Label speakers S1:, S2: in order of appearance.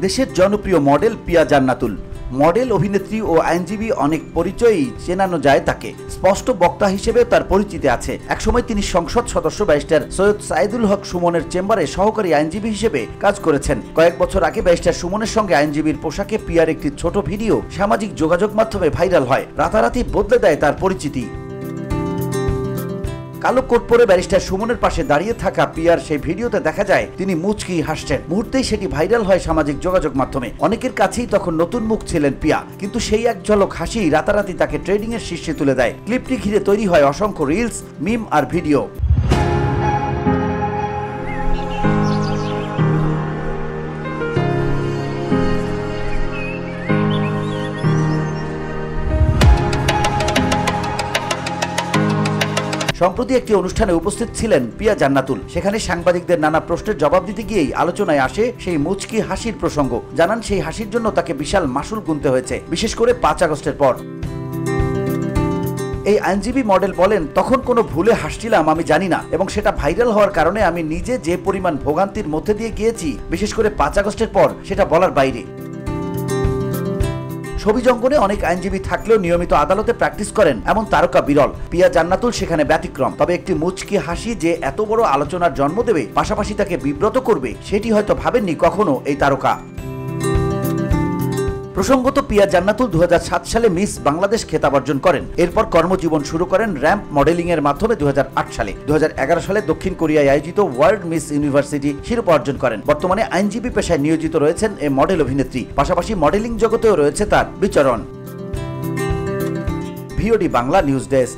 S1: দেশের জনপ্রিয় মডেল পিয়া জান্নাতুল। মডেল, অভিনেত্রী ও আইনজীবী, অনেক পরিচয়েই চেনানো যায় তাকে। স্পষ্ট বক্তা হিসেবে তার পরিচিতি আছে। একসময় তিনি সংসদ সদস্য ব্যারিস্টার সৈয়দ সাইদুল হক সুমনের চেম্বারে সহকারী আইনজীবী হিসেবে কাজ করেছেন। কয়েক বছর আগে ব্যারিস্টার সুমনের সঙ্গে আইনজীবীর পোশাকে পিয়ার একটি ছোট ভিডিও সামাজিক যোগাযোগ মাধ্যমে ভাইরাল হয়। রাতারাতি বদলে দেয় তার পরিচিতি। কালো কোট পরে ব্যারিস্টার সুমনের পাশে দাঁড়িয়ে থাকা পিয়ার সেই ভিডিওতে দেখা যায় তিনি মুচকি হাসছেন। মুহূর্তেই সেটি ভাইরাল হয় সামাজিক যোগাযোগ মাধ্যমে। অনেকের কাছেই তখন নতুন মুখ ছিলেন পিয়া, কিন্তু সেই এক ঝলক হাসি রাতারাতি তাকে ট্রেডিং এর শীর্ষে তুলে দেয়। ক্লিপটি ঘিরে তৈরি হয় অসংখ্য রিলস, মিম আর ভিডিও। সম্প্রতি একটি অনুষ্ঠানে উপস্থিত ছিলেন পিয়া জান্নাতুল। সেখানে সাংবাদিকদের নানা প্রশ্নের জবাব দিতে গিয়েই আলোচনায় আসে সেই মুচকি হাসির প্রসঙ্গ। জানান সেই হাসির জন্য তাকে বিশাল মাশুল গুনতে হয়েছে, বিশেষ করে 5 আগস্টের পর। এই আইনজীবী মডেল বলেন, তখন কোনো ভুলে হাসছিলাম আমি জানি না, এবং সেটা ভাইরাল হওয়ার কারণে আমি নিজে যে পরিমাণ ভোগান্তির মধ্যে দিয়ে গিয়েছি, বিশেষ করে 5 আগস্টের পর, সেটা বলার বাইরে। ছবি জঙ্গনে অনেক আইনজীবী থাকলেও নিয়মিত আদালতে প্র্যাকটিস করেন এমন তারকা বিরল। পিয়া জান্নাতুল সেখানে ব্যতিক্রম। তবে একটি মুচকি হাসি যে এত বড় আলোচনার জন্ম দেবে, পাশাপাশি তাকে বিব্রত করবে, সেটি হয়তো ভাবেননি কখনো এই তারকা। প্রসঙ্গত, পিয়া জান্নাতুল 2007 সালে মিস বাংলাদেশ খেতাব অর্জন করেন। এরপর কর্মজীবন শুরু করেন র্যাম্প মডেলিং এর মাধ্যমে 2008 সালে। 2011 সালে দক্ষিণ কোরিয়ায় আয়োজিত ওয়ার্ল্ড মিস ইউনিভার্সিটি শিরোপা অর্জন করেন। বর্তমানে আইনজীবী পেশায় নিয়োজিত রয়েছেন এই মডেল অভিনেত্রী। পাশাপাশি মডেলিং জগতেও রয়েছে তার বিচরণ। VOD Bangla news desk.